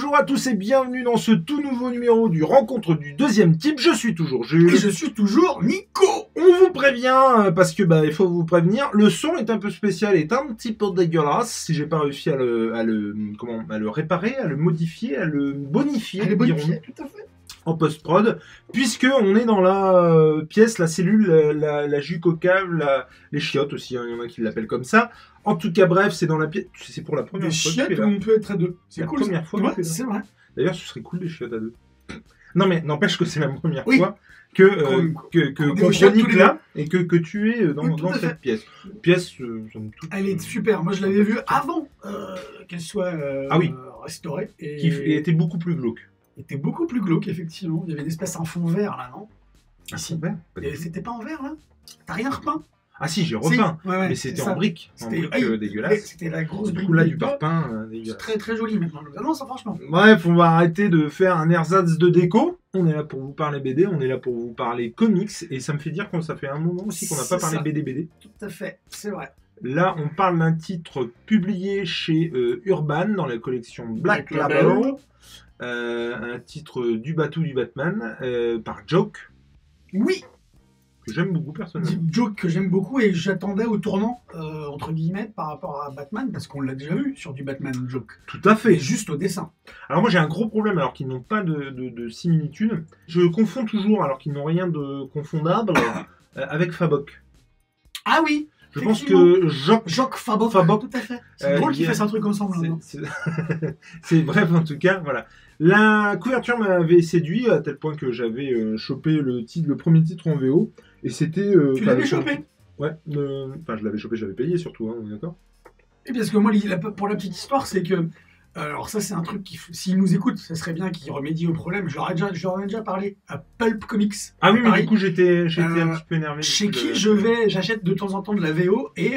Bonjour à tous et bienvenue dans ce tout nouveau numéro du Rencontre du deuxième type. Je suis toujours Jules. Et je suis toujours Nico. On vous prévient, parce que il faut vous prévenir, le son est un peu spécial, est un petit peu dégueulasse, si j'ai pas réussi à le réparer, à le modifier, à le bonifier, dirons-nous, tout à fait. en post-prod, puisque on est dans la pièce, la cellule, la jus cocave, les chiottes aussi, hein, il y en a qui l'appellent comme ça. En tout cas, bref, c'est dans la pièce, c'est pour la première Des fois. chiottes où on peut être à deux. C'est cool. La première fois. Ouais, c'est vrai. D'ailleurs, ce serait cool des chiottes à deux. Non mais n'empêche que c'est la première Oui. fois qu'on chronique là et que tu es dans cette pièce. Somme toute, Elle est super. Moi, je l'avais vue avant qu'elle soit restaurée. Qui était beaucoup plus glauque. Était beaucoup plus glauque, effectivement. Il y avait une espèce en fond vert là, non? Un fond vert? Et c'était pas en vert là? T'as rien repeint? Ah si, j'ai repeint, ouais, mais c'était en brique, dégueulasse. C'était la grosse brique. Du coup là, du parpaing dégueulasse. C'est très très joli maintenant. Non, ça franchement. Bref, on va arrêter de faire un ersatz de déco. On est là pour vous parler BD, on est là pour vous parler comics, et ça me fait dire que ça fait un moment aussi qu'on n'a pas parlé BD. Tout à fait, c'est vrai. Là, on parle d'un titre publié chez Urban dans la collection Black Label. Un titre du Batou du Batman par Joke. Oui. Que j'aime beaucoup personnellement. Joke que j'aime beaucoup et j'attendais au tournant entre guillemets par rapport à Batman parce qu'on l'a déjà vu sur du Batman Joke. Tout à fait. Et juste au dessin. Alors moi j'ai un gros problème alors qu'ils n'ont pas de similitude. Je confonds toujours alors qu'ils n'ont rien de confondable avec Fabok. Ah oui. Je pense que Jock Fabok, tout à fait. C'est drôle qu'ils fassent un truc ensemble. C'est bref, en tout cas, voilà. La couverture m'avait séduit à tel point que j'avais chopé le premier titre en VO. Et c'était... tu l'avais chopé? Ouais. Enfin, je l'avais chopé, je l'avais payé surtout, hein, on est d'accord? Et parce que moi, pour la petite histoire, c'est que... Alors ça, c'est un truc s'ils nous écoutent, ça serait bien qu'ils remédient au problème. Je leur ai déjà parlé à Pulp Comics. Ah oui, mais du coup, j'étais un petit peu énervé. Chez qui j'achète de temps en temps de la VO et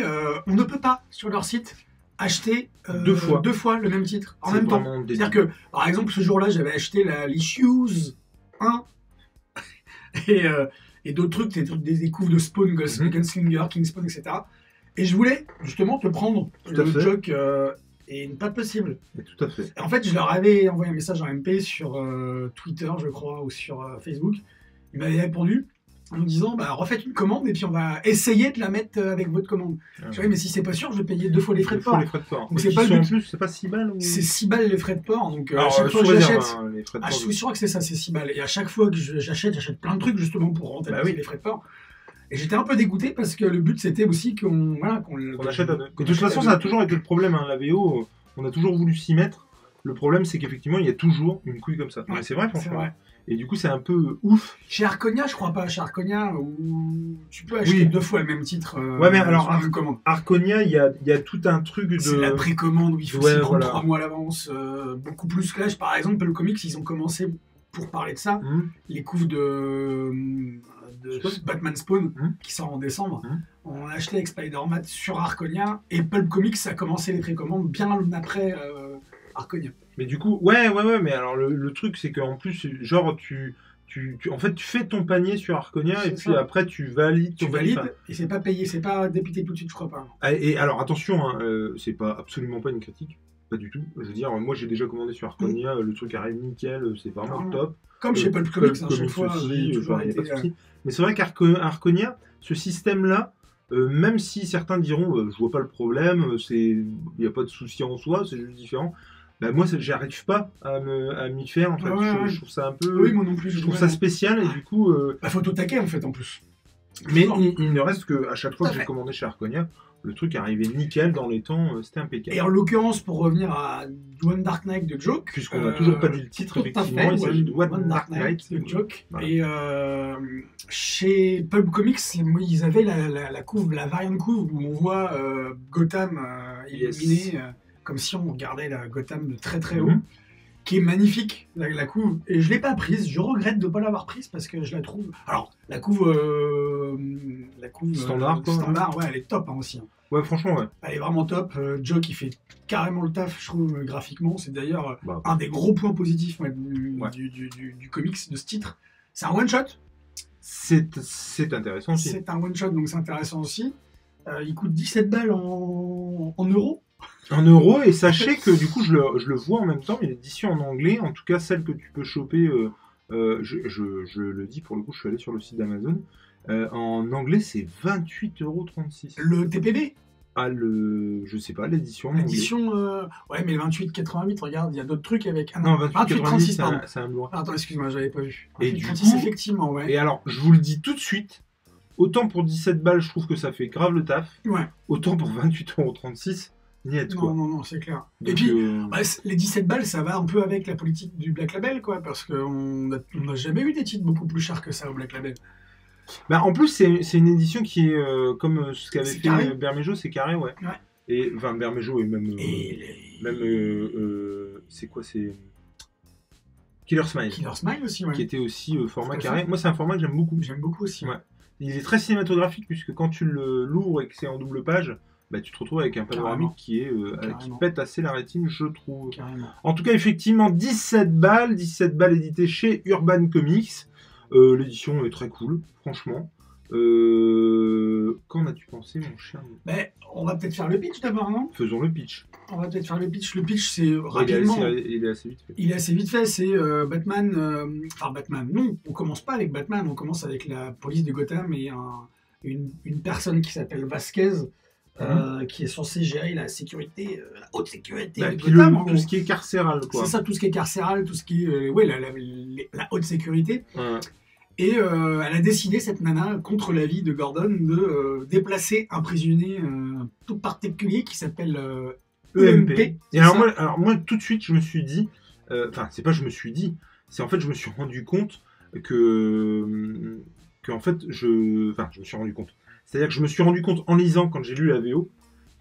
on ne peut pas, sur leur site, acheter deux fois le même titre en même temps. C'est-à-dire que, par exemple, ce jour-là, j'avais acheté l'Issues 1 et d'autres trucs, des couves de Spawn, Gunslinger, King Spawn, etc. Et je voulais justement te prendre le Joke... Et pas possible. Et tout à fait. En fait, je leur avais envoyé un message en MP sur Twitter, je crois, ou sur Facebook. Ils m'avaient répondu en me disant refaites une commande et puis on va essayer de la mettre avec votre commande. Je dis mais si c'est pas sûr, je vais payer 2 fois les frais de port. Donc c'est pas le but. C'est pas 6 balles ou... C'est 6 balles les frais de port. Donc à chaque fois que j'achète, je suis sûr que c'est ça, c'est 6 balles. Et à chaque fois que j'achète plein de trucs justement pour rentabiliser les frais de port. Et j'étais un peu dégoûté parce que le but c'était aussi qu'on achète à deux. De toute façon, ça a toujours été le problème. Hein. La VO, on a toujours voulu s'y mettre. Le problème, c'est qu'effectivement, il y a toujours une couille comme ça. Ouais, c'est vrai, franchement. Vrai. Et du coup, c'est un peu ouf. Chez Arconia, je crois pas. Chez Arconia, où tu peux acheter 2 fois le même titre. Ouais, mais alors, Arconia, il y a tout un truc de. C'est la précommande où il faut s'y prendre 3 mois à l'avance. Beaucoup plus que là. Par exemple, le comics, ils ont commencé, pour parler de ça, les couves de Batman Spawn qui sort en décembre. On a acheté avec Spider-Man sur Arconia et Pulp Comics a commencé les précommandes bien après Arconia. Mais du coup, ouais, mais alors le truc c'est qu'en plus, genre tu fais ton panier sur Arconia et puis après tu valides. Et c'est pas payé, c'est pas débité tout de suite, je crois pas. Et alors attention, hein, c'est pas absolument pas une critique. Pas du tout. Je veux dire, moi j'ai déjà commandé sur Arconia, le truc arrive nickel, c'est vraiment top. Comme chez Pulp Comics, chaque fois, toujours été... Mais c'est vrai qu'Arconia, ce système-là, même si certains diront, je vois pas le problème, il n'y a pas de souci en soi, c'est juste différent. Bah moi, j'arrive pas à m'y faire. En fait, je trouve ça un peu. Oui, moi non plus. Je trouve ça spécial et du coup. Faut tout taquer en fait en plus. Mais il ne reste qu'à chaque fois que j'ai commandé chez Arconia, le truc arrivait nickel dans les temps, c'était impeccable. Et en l'occurrence, pour revenir à One Dark Knight de Joke, puisqu'on n'a toujours pas dit le titre, effectivement, il s'agit de One Dark Knight de Joke. Voilà. Et chez Pulp Comics, ils avaient la couve, la variante couve où on voit Gotham illuminé, comme si on regardait la Gotham de très très haut. Qui est magnifique, la couve, et je l'ai pas prise, je regrette de pas l'avoir prise parce que je la trouve... Alors, la couve standard, ouais, elle est top aussi. Hein. Ouais, franchement, ouais. Elle est vraiment top, Joe qui fait carrément le taf, je trouve, graphiquement, c'est d'ailleurs un des gros points positifs du comics, de ce titre. C'est un one-shot. C'est intéressant aussi. C'est un one-shot, donc c'est intéressant aussi. Il coûte 17 balles en euros. 1 euro, et sachez que du coup je le vois en même temps, mais l'édition en anglais, en tout cas celle que tu peux choper, je le dis pour le coup, je suis allé sur le site d'Amazon, en anglais c'est 28,36 €. Le TPB? Ah, je sais pas, l'édition. L'édition, ouais, mais le 28,88, regarde, il y a d'autres trucs avec. Ah non, 28,36, c'est un Blu-ray. Attends, excuse-moi, j'avais pas vu. Et du coup, effectivement, ouais. Et alors, je vous le dis tout de suite, autant pour 17 balles, je trouve que ça fait grave le taf. Ouais. Autant pour 28,36 €, niet quoi. Non, c'est clair. Donc, et puis, les 17 balles, ça va un peu avec la politique du Black Label, quoi, parce qu'on n'a jamais eu des titres beaucoup plus chers que ça au Black Label. Bah, en plus, c'est une édition qui est comme ce qu'avait fait Bermejo, c'est carré, ouais. Et enfin, Bermejo et même. C'est quoi, c'est. Killer Smile. Killer Smile aussi, ouais. Qui était aussi format carré. Moi, c'est un format que j'aime beaucoup. J'aime beaucoup aussi. Ouais. Il est très cinématographique, puisque quand tu l'ouvres et que c'est en double page, bah, tu te retrouves avec un panoramique qui pète assez la rétine, je trouve. Carrément. En tout cas, effectivement, 17 balles édité chez Urban Comics. L'édition est très cool, franchement. Qu'en as-tu pensé, mon cher? On va peut-être faire le pitch d'abord, non? Faisons le pitch. On va peut-être faire le pitch. Le pitch, c'est rapidement. Il est assez vite fait. Il est assez vite fait. C'est Batman. Enfin, Batman. Non, on commence pas avec Batman. On commence avec la police de Gotham et une personne qui s'appelle Vasquez. Qui est censé gérer la sécurité, la haute sécurité de Gotham. Tout ce qui est carcéral, quoi. C'est ça, tout ce qui est carcéral, tout ce qui est la haute sécurité. Ouais. Et elle a décidé, cette nana, contre l'avis de Gordon, de déplacer un prisonnier tout particulier qui s'appelle EMP. Et alors moi, tout de suite, je me suis dit, enfin, c'est pas je me suis dit, c'est en fait, je me suis rendu compte que en fait, je me suis rendu compte. C'est-à-dire que je me suis rendu compte en lisant, quand j'ai lu la VO,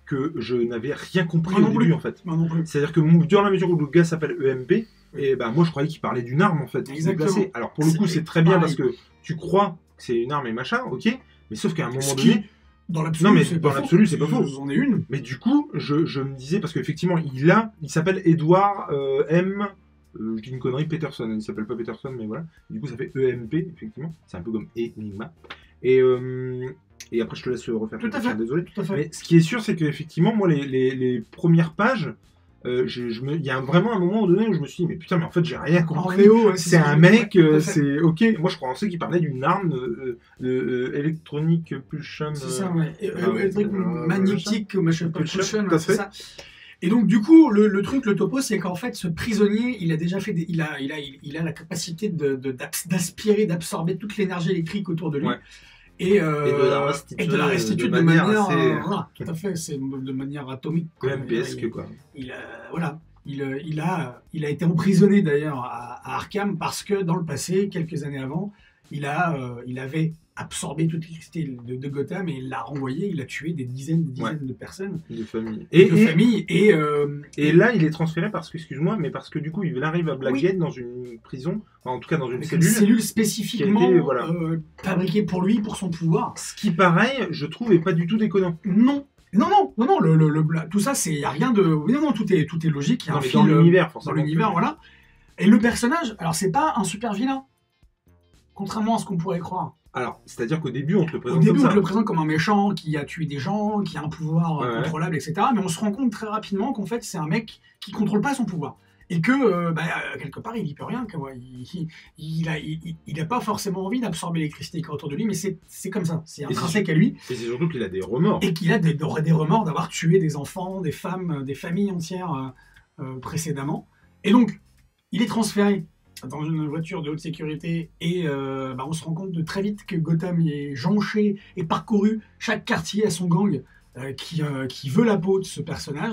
que je n'avais rien compris au début, en fait. C'est-à-dire que dans la mesure où le gars s'appelle EMP, et ben moi je croyais qu'il parlait d'une arme, en fait. Exactement. Alors pour le coup, c'est très bien parce que tu crois que c'est une arme et machin, ok, mais sauf qu'à un moment donné. Dans l'absolu, c'est pas faux. J'en ai une. Mais du coup, je me disais, parce qu'effectivement, il s'appelle Edward M. Je dis une connerie, Peterson. Il s'appelle pas Peterson, mais voilà. Du coup, ça fait EMP, effectivement. C'est un peu comme Enigma. Et après, je te laisse refaire. Tout à fait. Désolé. Tout à fait. Mais ce qui est sûr, c'est qu'effectivement, moi, les premières pages, il y a vraiment un moment donné où je me suis dit, mais putain, mais en fait, j'ai rien compris. C'est un mec, c'est ok. Moi, je pensais qu'il parlait d'une arme électronique pulsion. C'est ça, ouais. Magnétique, machin, pulsion, c'est ça. Et donc, du coup, le truc, le topo, c'est qu'en fait, ce prisonnier, il a déjà fait il a la capacité d'aspirer, d'absorber toute l'énergie électrique autour de lui. Ouais. Et de la restituer de manière voilà, tout à fait, c'est de manière atomique. EMPesque, quoi. Il a été emprisonné d'ailleurs à Arkham parce que dans le passé, quelques années avant, il avait absorbé toute l'électricité de Gotham et il l'a renvoyé, il a tué des dizaines de personnes. De familles. Et là, il est transféré parce que du coup, il arrive à Blackgate dans une prison, en tout cas dans une cellule. Une cellule spécifiquement fabriquée pour lui, pour son pouvoir. Ce qui, pareil, je trouve, est pas du tout déconnant. Non, tout ça, il n'y a rien de... Non, tout est logique, il y a un fil dans l'univers, forcément. Dans l'univers, voilà. Et le personnage, alors c'est pas un super vilain, contrairement à ce qu'on pourrait croire. Alors, c'est-à-dire qu'au début, on te le présente comme ça. Au début, on te le présente comme un méchant qui a tué des gens, qui a un pouvoir contrôlable, etc. Mais on se rend compte très rapidement qu'en fait, c'est un mec qui contrôle pas son pouvoir. Et que, quelque part, il n'y peut rien. Il n'a pas forcément envie d'absorber l'électricité qui est autour de lui, mais c'est comme ça. C'est intrinsèque à lui. Et c'est surtout qu'il a des remords. Et qu'il a des remords d'avoir tué des enfants, des femmes, des familles entières précédemment. Et donc, il est transféré dans une voiture de haute sécurité et on se rend compte de très vite que Gotham est jonché et parcouru, chaque quartier a son gang qui veut la peau de ce personnage.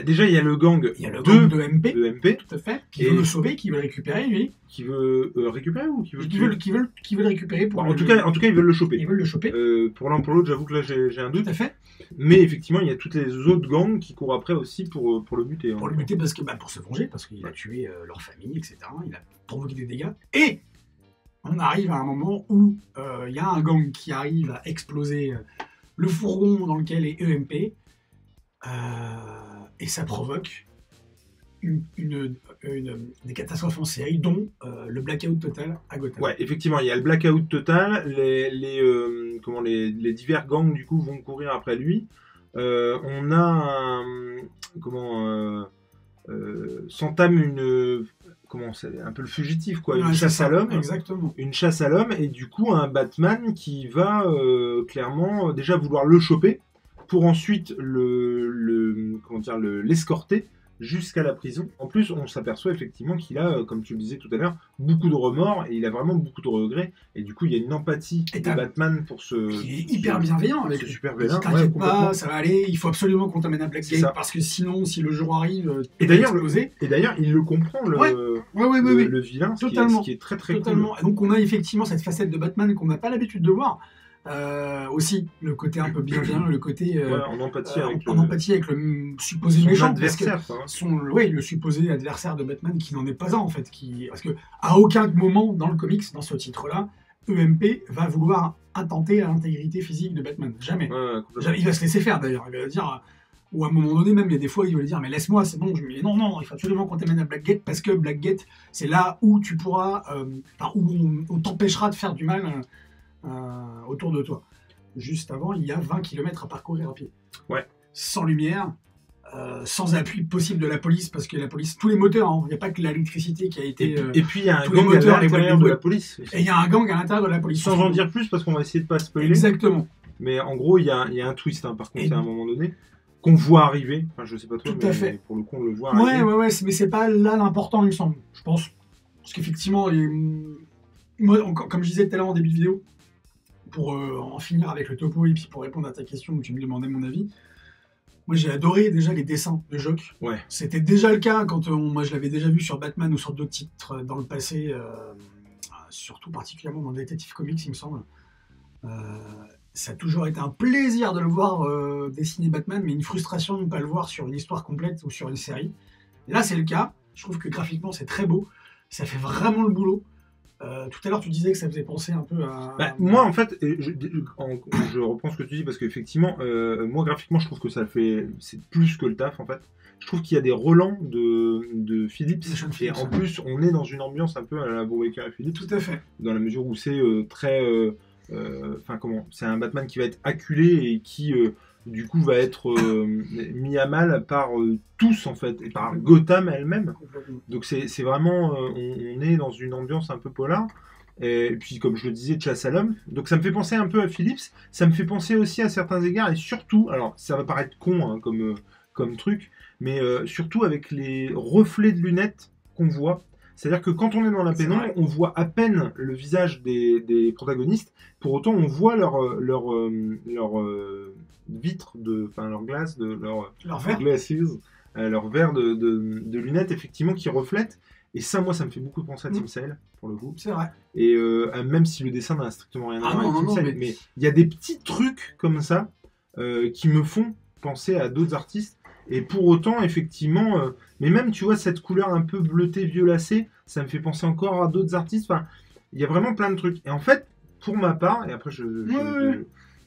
Déjà il y a le gang de MP, tout à fait, qui veut le sauver, qui veut le récupérer lui. Qui veut récupérer ou qui veut le récupérer pour en tout cas ils veulent le choper. Ils veulent le choper. Pour l'un pour l'autre, j'avoue que là j'ai un doute. Tout à fait. Mais effectivement, il y a toutes les autres gangs qui courent après aussi pour le buter. Pour le buter parce que pour se venger, parce qu'il a tué leur famille, etc. Il a provoqué des dégâts. Et on arrive à un moment où il y a un gang qui arrive à exploser le fourgon dans lequel est EMP, et ça provoque des catastrophes en série, dont le blackout total à Gotham. Ouais, effectivement, il y a le blackout total, les divers gangs du coup vont courir après lui. On a s'entame une... comment c'est un peu le fugitif, quoi, une chasse à l'homme. Exactement. Une chasse à l'homme, et du coup, un Batman qui va clairement déjà vouloir le choper, pour ensuite l'escorter jusqu'à la prison. En plus, on s'aperçoit effectivement qu'il a, comme tu le disais tout à l'heure, beaucoup de remords, et il a vraiment beaucoup de regrets, et du coup il y a une empathie de Batman pour ce... Il est hyper bienveillant avec ce super vilain. T'inquiète pas, ça va aller, il faut absolument qu'on t'amène à Blackgate, parce que sinon, si le jour arrive, et d'ailleurs, il le comprend, le vilain, totalement, ce qui est très très totalement. cool. Et donc on a effectivement cette facette de Batman qu'on n'a pas l'habitude de voir. Aussi le côté un peu bienveillant, le côté en empathie avec le supposé méchant, adversaire, le supposé adversaire de Batman qui n'en est pas un en fait, parce que à aucun moment dans le comics, dans ce titre-là, EMP va vouloir attenter à l'intégrité physique de Batman, jamais. Jamais. Il va se laisser faire d'ailleurs, il va dire, ou à un moment donné même, il y a des fois il va lui dire mais laisse-moi, c'est bon, non, il faut absolument qu'on t'amène à Blackgate, parce que Blackgate c'est là où tu pourras, où on t'empêchera de faire du mal. Autour de toi. Juste avant, il y a 20 km à parcourir à pied. Ouais. Sans lumière, sans appui possible de la police, parce que la police, tous les moteurs, il n'y a pas que l'électricité qui a été... Et puis il y a un gang à l'intérieur de la police. Et il y a un gang à l'intérieur de la police. Sans en dire plus, parce qu'on va essayer de pas spoiler. Exactement. Mais en gros, il y a un twist, par contre, à un moment donné, qu'on voit arriver. Enfin, je sais pas toi, mais pour le coup, on le voit arriver. Ouais, mais c'est pas là l'important, il me semble. Je pense. Parce qu'effectivement, moi, comme je disais tout à l'heure en début de vidéo, pour en finir avec le topo et puis pour répondre à ta question où tu me demandais mon avis, moi j'ai adoré déjà les dessins de Jock. Ouais. C'était déjà le cas quand moi je l'avais déjà vu sur Batman ou sur d'autres titres dans le passé, surtout particulièrement dans Detective Comics il me semble. Ça a toujours été un plaisir de le voir dessiner Batman, mais une frustration de ne pas le voir sur une histoire complète ou sur une série. Là c'est le cas, je trouve que graphiquement c'est très beau, ça fait vraiment le boulot. Tout à l'heure, tu disais que ça faisait penser un peu à... moi, en fait, je reprends ce que tu dis, parce qu'effectivement, moi, graphiquement, je trouve que c'est plus que le taf, en fait. Je trouve qu'il y a des relents de Phillips, et en plus, on est dans une ambiance un peu à la Brubaker et Phillips. Tout à fait. Dans la mesure où c'est très... c'est un Batman qui va être acculé et qui... du coup va être mis à mal par tous en fait, et par Gotham elle-même. Donc c'est vraiment, on est dans une ambiance un peu polar, et puis comme je le disais, de chasse à l'homme. Donc ça me fait penser un peu à Phillips, ça me fait penser aussi à certains égards, et surtout, alors ça va paraître con comme truc, mais surtout avec les reflets de lunettes qu'on voit. C'est-à-dire que quand on est dans la pénombre, on voit à peine le visage des protagonistes, pour autant on voit leur vitre, leur glace, leur verre, leur verre de lunettes, effectivement, qui reflètent. Et ça, moi, ça me fait beaucoup penser à Tim Sale, pour le coup. C'est vrai. Et même si le dessin n'a strictement rien à voir avec Tim Sale, mais il y a des petits trucs comme ça qui me font penser à d'autres artistes. Et pour autant, effectivement, mais même, tu vois, cette couleur un peu bleutée, violacée, ça me fait penser encore à d'autres artistes. Enfin, il y a vraiment plein de trucs. Et en fait, pour ma part, et après,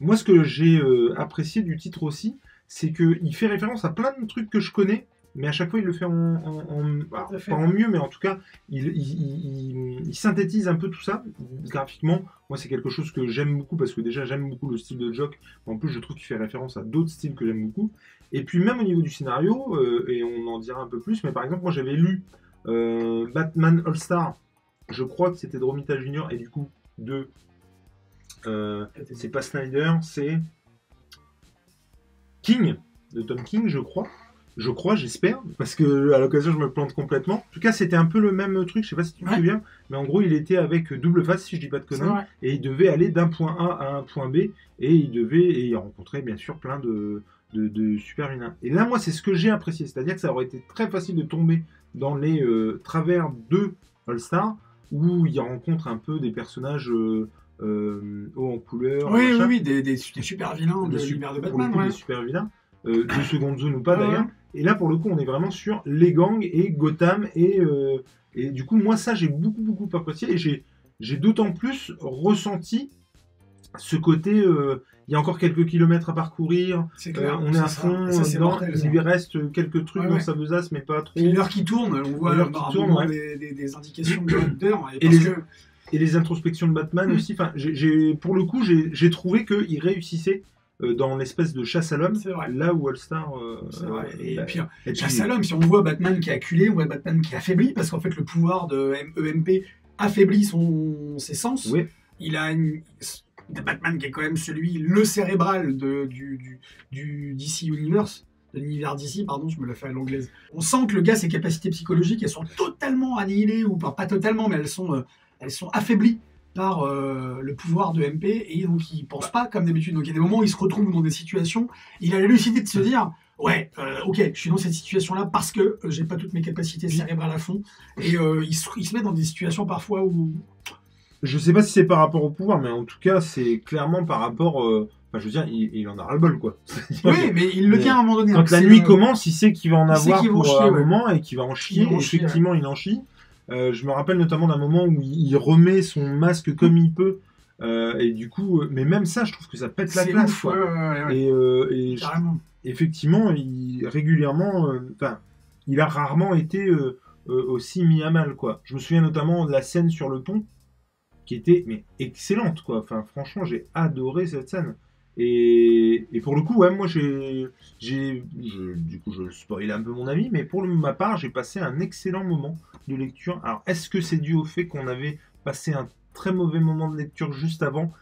moi, ce que j'ai apprécié du titre aussi, c'est qu'il fait référence à plein de trucs que je connais, mais à chaque fois, il le fait pas en mieux, mais en tout cas, il synthétise un peu tout ça. Graphiquement, moi, c'est quelque chose que j'aime beaucoup, parce que déjà, j'aime beaucoup le style de Jock. En plus, je trouve qu'il fait référence à d'autres styles que j'aime beaucoup. Et puis, même au niveau du scénario, et on en dira un peu plus, mais par exemple, moi, j'avais lu Batman All-Star. Je crois que c'était de Romita Jr. et du coup, c'est pas Snyder, c'est King, de Tom King, je crois, j'espère, parce que à l'occasion je me plante complètement. En tout cas, c'était un peu le même truc, je sais pas si tu te souviens, mais en gros, il était avec double face, si je dis pas de conneries, et il devait aller d'un point A à un point B, et il rencontrait bien sûr plein de super vilains. Et là, moi, c'est ce que j'ai apprécié, c'est-à-dire que ça aurait été très facile de tomber dans les travers de All-Star, où il rencontre un peu des personnages haut en couleur. Oui, des super vilains de l'univers de Batman. Des super vilains, de seconde zone ou pas d'ailleurs. Et là, pour le coup, on est vraiment sur les gangs et Gotham. Et du coup, moi, ça, j'ai beaucoup apprécié. Et j'ai d'autant plus ressenti ce côté... il y a encore quelques kilomètres à parcourir. C'est clair, on est à fond. Il lui reste quelques trucs dans sa besace, mais pas trop. Et l'heure qui tourne, on voit des indications d'heure. Et les introspections de Batman aussi. Enfin, pour le coup, j'ai trouvé qu'il réussissait dans l'espèce de chasse à l'homme, là où All-Star... et puis, chasse à l'homme, si on voit Batman qui est acculé, on voit Batman qui est affaibli, parce qu'en fait, le pouvoir de EMP affaiblit ses sens. Oui. Il a Batman qui est quand même le cérébral du DC Universe, de l'univers DC, pardon, je me la fais à l'anglaise. On sent que le gars, ses capacités psychologiques, elles sont totalement annihilées, ou pas totalement, mais elles sont affaiblies par le pouvoir de MP, et donc il pense pas comme d'habitude. Donc il y a des moments où il se retrouve dans des situations, il a la lucidité de se dire ouais, ok, je suis dans cette situation-là parce que j'ai pas toutes mes capacités cérébrales à fond, et il se met dans des situations parfois où... Je sais pas si c'est par rapport au pouvoir, mais en tout cas c'est clairement par rapport... Enfin, je veux dire, il en a ras-le-bol, quoi. Oui, mais il le dit à un moment donné. Quand la nuit commence, il sait qu'il va en avoir pour un moment et qu'il va en chier. Effectivement, il en chie. Je me rappelle notamment d'un moment où il remet son masque comme il peut. Et du coup, mais même ça, je trouve que ça pète la classe. Ouf, quoi. Et effectivement, régulièrement, il a rarement été aussi mis à mal, quoi. Je me souviens notamment de la scène sur le pont, qui était excellente, quoi. Enfin, franchement, j'ai adoré cette scène. Et pour le coup, ouais, moi, du coup, je spoil un peu mon avis, mais pour ma part, j'ai passé un excellent moment de lecture. Alors, est-ce que c'est dû au fait qu'on avait passé un très mauvais moment de lecture juste avant?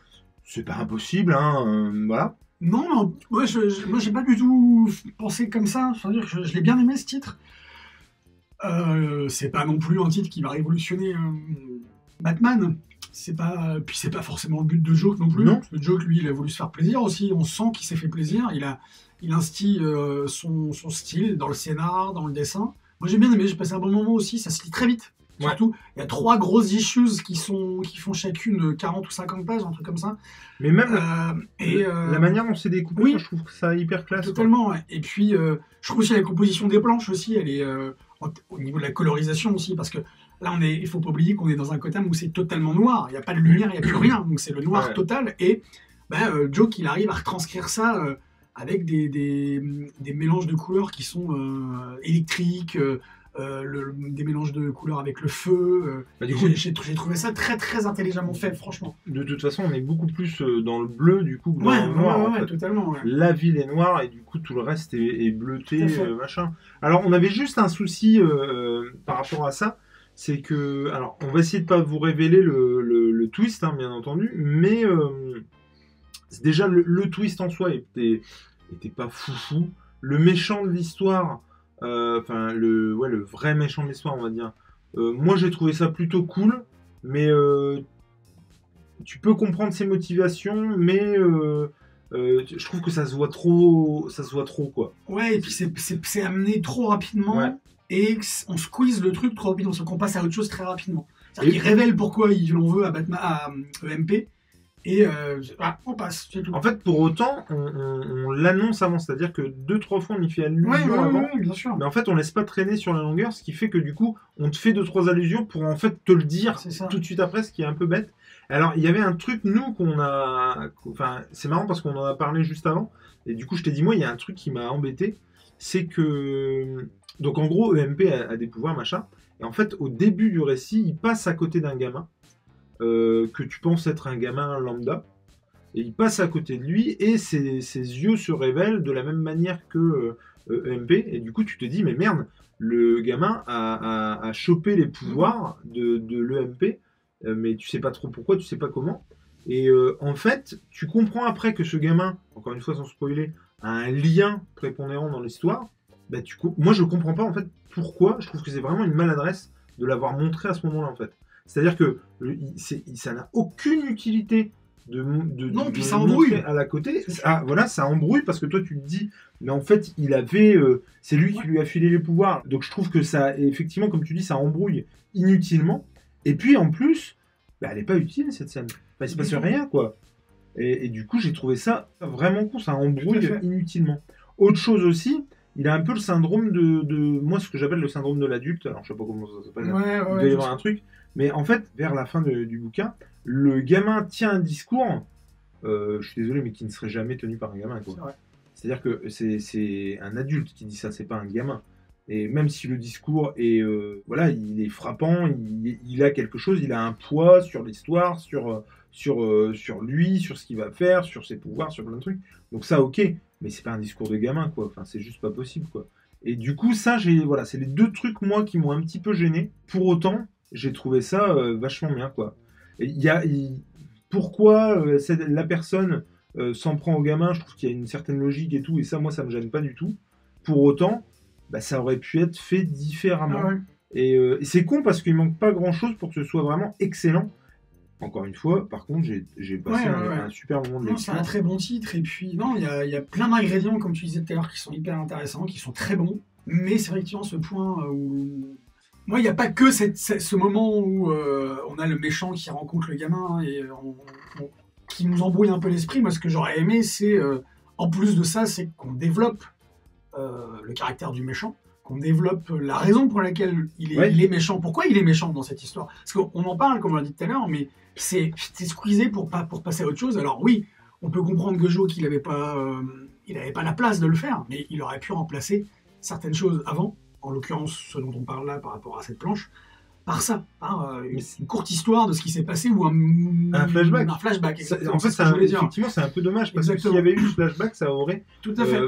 C'est pas impossible, hein, voilà. Non, moi, j'ai pas du tout pensé comme ça. C'est-à-dire que je l'ai bien aimé, ce titre. C'est pas non plus un titre qui va révolutionner Batman. Puis c'est pas forcément le but de Joke non plus. Non. Le Joke, lui, il a voulu se faire plaisir aussi. On sent qu'il s'est fait plaisir. Il instille son style dans le scénar, dans le dessin. Moi, j'ai bien aimé. J'ai passé un bon moment aussi. Ça se lit très vite. Ouais. Surtout, il y a 3 grosses issues qui font chacune 40 ou 50 pages, un truc comme ça. Mais même la manière dont c'est découpé, oui, je trouve que ça hyper classe. Totalement, ouais. Et puis, je trouve aussi la composition des planches aussi, elle est au niveau de la colorisation aussi, parce que là, il faut pas oublier qu'on est dans un Gotham où c'est totalement noir. Il n'y a pas de lumière, il n'y a plus rien. Donc, c'est le noir total. Et Joke, il arrive à retranscrire ça avec des mélanges de couleurs qui sont électriques, des mélanges de couleurs avec le feu. Du coup, j'ai trouvé ça très très intelligemment fait, franchement. De toute façon, on est beaucoup plus dans le bleu du coup que dans le noir. Ouais, totalement. Ouais. La ville est noire et du coup tout le reste est bleuté, machin. Alors on avait juste un souci par rapport à ça, c'est que, alors on va essayer de pas vous révéler le twist, hein, bien entendu, mais déjà le twist en soi était pas foufou. Le méchant de l'histoire. Le vrai méchant de l'histoire, on va dire. Moi, j'ai trouvé ça plutôt cool, mais tu peux comprendre ses motivations, mais je trouve que ça se voit trop, quoi. Ouais, et puis c'est amené trop rapidement, et on squeeze le truc trop rapidement, donc on passe à autre chose très rapidement. C'est-à-dire qu'il révèle pourquoi il l'en veut à Batman, à EMP. Et on passe, c'est tout. En fait, pour autant, on l'annonce avant, c'est-à-dire que 2-3 fois on y fait allusion avant, bien sûr. Mais en fait on laisse pas traîner sur la longueur, ce qui fait que du coup on te fait 2-3 allusions pour en fait te le dire tout de suite après, ce qui est un peu bête. Alors il y avait un truc, nous, c'est marrant parce qu'on en a parlé juste avant, et du coup je t'ai dit, moi il y a un truc qui m'a embêté, c'est que, donc en gros EMP a des pouvoirs, machin, et en fait au début du récit il passe à côté d'un gamin, que tu penses être un gamin lambda, et il passe à côté de lui et ses yeux se révèlent de la même manière que EMP, et du coup tu te dis mais merde, le gamin a chopé les pouvoirs de l'EMP, mais tu sais pas trop pourquoi, tu sais pas comment, et en fait tu comprends après que ce gamin, encore une fois sans spoiler, a un lien prépondérant dans l'histoire. Moi je comprends pas en fait pourquoi, je trouve que c'est vraiment une maladresse de l'avoir montré à ce moment là en fait. C'est-à-dire que ça n'a aucune utilité non, puis ça embrouille à la côté. Voilà, ça embrouille parce que toi tu te dis, mais en fait il avait, c'est lui qui lui a filé les pouvoirs. Donc je trouve que ça, effectivement, comme tu dis, ça embrouille inutilement. Et puis en plus, elle n'est pas utile cette scène. Enfin, il se passe rien, quoi. Et du coup j'ai trouvé ça vraiment cool, ça embrouille inutilement. Autre chose aussi, il a un peu le syndrome de moi, ce que j'appelle le syndrome de l'adulte. Alors je sais pas comment ça s'appelle. Il doit y avoir un truc. Mais en fait, vers la fin du bouquin, le gamin tient un discours, je suis désolé, mais qui ne serait jamais tenu par un gamin, quoi. C'est-à-dire que c'est un adulte qui dit ça, c'est pas un gamin. Et même si le discours est, voilà, il est frappant, il a quelque chose, il a un poids sur l'histoire, sur lui, sur ce qu'il va faire, sur ses pouvoirs, sur plein de trucs. Donc ça, ok, mais c'est pas un discours de gamin, quoi. Enfin, c'est juste pas possible, quoi. Et du coup, ça, voilà, c'est les deux trucs, moi, qui m'ont un petit peu gêné. Pour autant, j'ai trouvé ça vachement bien, quoi. Et pourquoi la personne s'en prend au gamin, je trouve qu'il y a une certaine logique et tout, et ça, moi, ça me gêne pas du tout. Pour autant, bah, ça aurait pu être fait différemment. Ah ouais. Et c'est con parce qu'il manque pas grand-chose pour que ce soit vraiment excellent. Encore une fois, par contre, j'ai passé un super moment de lecture. C'est un très bon titre, et puis non, il y a plein d'ingrédients, comme tu disais tout à l'heure, qui sont hyper intéressants, qui sont très bons, mais c'est effectivement ce point où... Moi, il n'y a pas que ce moment où on a le méchant qui rencontre le gamin et qui nous embrouille un peu l'esprit. Moi, ce que j'aurais aimé, c'est, en plus de ça, c'est qu'on développe le caractère du méchant, qu'on développe la raison pour laquelle il est méchant. Pourquoi il est méchant dans cette histoire? Parce qu'on en parle, comme on l'a dit tout à l'heure, mais c'est squeezé pour passer à autre chose. Alors oui, on peut comprendre que Joe, qu'il n'avait pas la place de le faire, mais il aurait pu remplacer certaines choses avant, en l'occurrence ce dont on parle là par rapport à cette planche, par ça, par une courte histoire de ce qui s'est passé ou un flashback. En fait, effectivement, c'est un peu dommage parce que s'il y avait eu ce flashback, ça aurait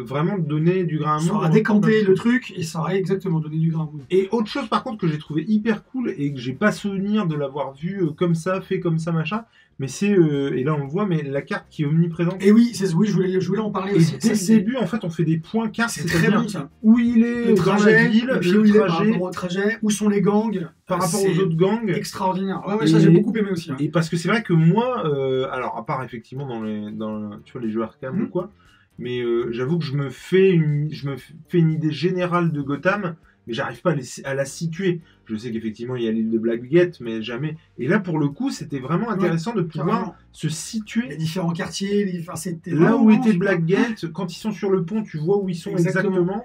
vraiment donné du grain à moudre. Ça aurait décanté le truc et ça aurait exactement donné du grain à moudre. Et autre chose par contre que j'ai trouvé hyper cool et que j'ai pas souvenir de l'avoir vu comme ça, fait comme ça, machin, mais c'est, et là on le voit, mais la carte qui est omniprésente. Et oui, je voulais en parler aussi. Dès le début, en fait, on fait des points cartes, c'est très bon ça. Où il est dans la ville, le trajet, où sont les gangs, par rapport aux autres gangs. Extraordinaire. Ouais, ça j'ai beaucoup aimé aussi. Hein. Et parce que c'est vrai que moi, alors à part effectivement dans tu vois, les jeux Arkham ou quoi, mais j'avoue que je me fais une idée générale de Gotham, mais j'arrive pas à la situer. Je sais qu'effectivement il y a l'île de Blackgate, mais jamais. Et là pour le coup, c'était vraiment intéressant de pouvoir se situer. Les différents quartiers, c'était là où était Blackgate. Quand ils sont sur le pont, tu vois où ils sont exactement.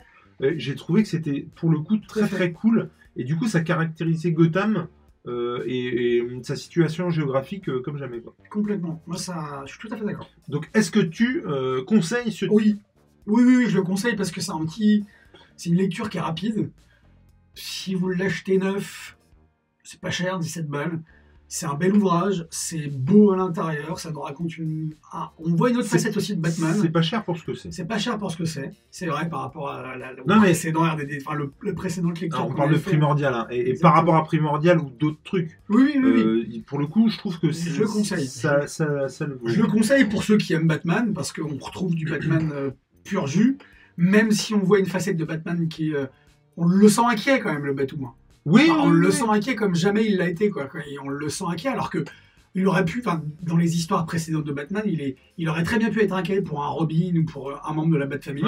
J'ai trouvé que c'était pour le coup très cool. Et du coup, ça caractérisait Gotham et sa situation géographique comme jamais. Quoi. Complètement. Moi, je suis tout à fait d'accord. Donc, est-ce que tu conseilles ce... Oui, je le conseille parce que c'est une lecture qui est rapide. Si vous l'achetez neuf, c'est pas cher, 17 balles. C'est un bel ouvrage, c'est beau à l'intérieur, ça nous raconte on voit une autre facette aussi de Batman. C'est pas cher pour ce que c'est. C'est pas cher pour ce que c'est. C'est vrai par rapport à le précédent lecture. On parle de Primordial, hein, et par rapport à Primordial ou d'autres trucs. Oui. Pour le coup, je trouve que je le conseille. Ça le vaut. Je le conseille pour ceux qui aiment Batman, parce qu'on retrouve du Batman pur jus, même si on voit une facette de Batman qui on le sent inquiet quand même, le Batwoman. On le sent inquiet comme jamais il l'a été, quoi. Et on le sent inquiet alors que il aurait pu, dans les histoires précédentes de Batman, il aurait très bien pu être inquiet pour un Robin ou pour un membre de la Bat-Family,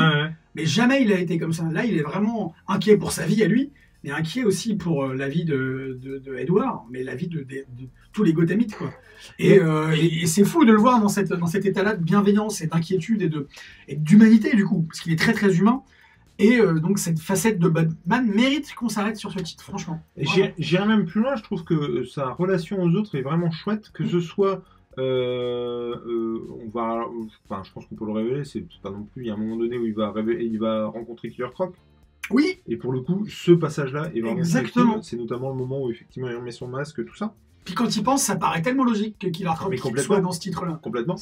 mais jamais il a été comme ça. Là, il est vraiment inquiet pour sa vie à lui, mais inquiet aussi pour la vie de Edward, mais la vie de tous les Gothamites, quoi. Et c'est fou de le voir dans cet état-là de bienveillance et d'inquiétude et d'humanité, du coup, parce qu'il est très très humain. Et donc cette facette de Batman mérite qu'on s'arrête sur ce titre, franchement. J'irai même plus loin, je trouve que sa relation aux autres est vraiment chouette, que ce soit... je pense qu'on peut le révéler, c'est pas non plus, il y a un moment donné où il va rencontrer Killer Croc. Oui. Et pour le coup, ce passage-là est vraiment exactement. C'est notamment le moment où effectivement il remet son masque, tout ça. Puis quand il pense, ça paraît tellement logique que Killer Croc soit dans ce titre-là. Complètement.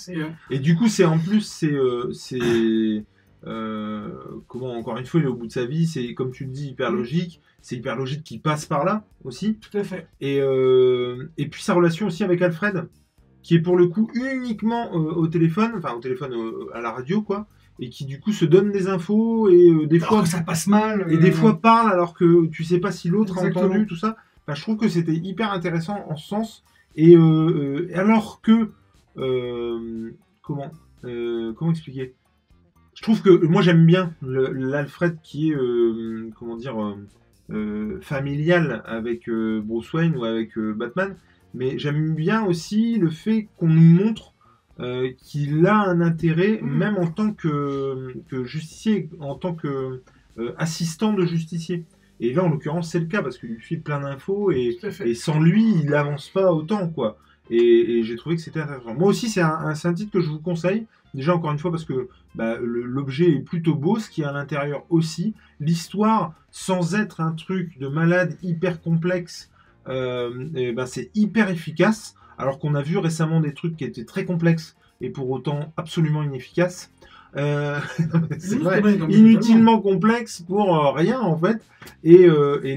Et du coup, c'est comment, encore une fois, il est au bout de sa vie, c'est comme tu le dis, hyper logique. C'est hyper logique qu'il passe par là aussi. Tout à fait. Et puis sa relation aussi avec Alfred, qui est pour le coup uniquement au téléphone, à la radio, quoi, et qui du coup se donne des infos et des fois ça passe mal. Et des fois parle alors que tu sais pas si l'autre a entendu tout ça. Enfin, je trouve que c'était hyper intéressant en ce sens. Et alors que comment expliquer? Je trouve que moi j'aime bien l'Alfred qui est familial avec Bruce Wayne ou avec Batman, mais j'aime bien aussi le fait qu'on nous montre qu'il a un intérêt, même en tant que justicier, en tant que assistant de justicier. Et là, en l'occurrence, c'est le cas, parce qu'il lui file plein d'infos, et sans lui, il n'avance pas autant, quoi. Et j'ai trouvé que c'était intéressant. Moi aussi, c'est un titre que je vous conseille. Déjà, encore une fois, parce que l'objet est plutôt beau, ce qui est à l'intérieur aussi. L'histoire, sans être un truc de malade hyper complexe, c'est hyper efficace. Alors qu'on a vu récemment des trucs qui étaient très complexes et pour autant absolument inefficaces. C'est vrai, inutilement complexe pour rien en fait. Et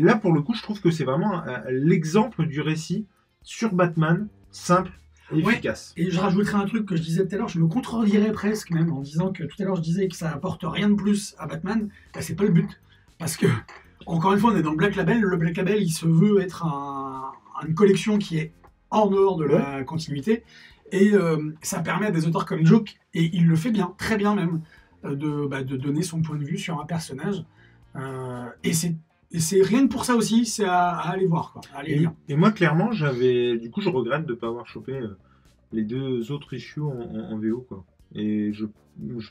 là, pour le coup, je trouve que c'est vraiment l'exemple du récit sur Batman, simple et efficace. Et je rajouterai un truc que je disais tout à l'heure, je me contredirais presque même en disant que tout à l'heure je disais que ça apporte rien de plus à Batman. C'est pas le but. Parce que, encore une fois, on est dans le Black Label. Le Black Label, il se veut être une collection qui est en dehors de la continuité. Et ça permet à des auteurs comme Joke, et il le fait bien, très bien même, de donner son point de vue sur un personnage. Et c'est rien que pour ça aussi, c'est à aller voir, quoi, à aller lire. Et moi, clairement, je regrette de ne pas avoir chopé les 2 autres issues en VO, quoi. Et je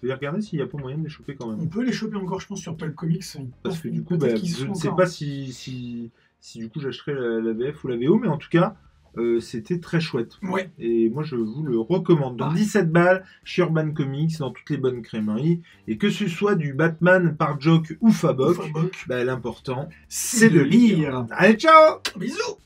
vais regarder s'il n'y a pas moyen de les choper quand même. On peut les choper encore, je pense, sur Pulp Comics. Parce que du coup, je ne sais pas si du coup j'achèterai la VF ou la VO, mais en tout cas, c'était très chouette. Ouais. Et moi, je vous le recommande. Donc, 17 balles chez Urban Comics, dans toutes les bonnes crèmeries. Et que ce soit du Batman par Joke ou Fabok, l'important, c'est de lire. Allez, ciao! Bisous!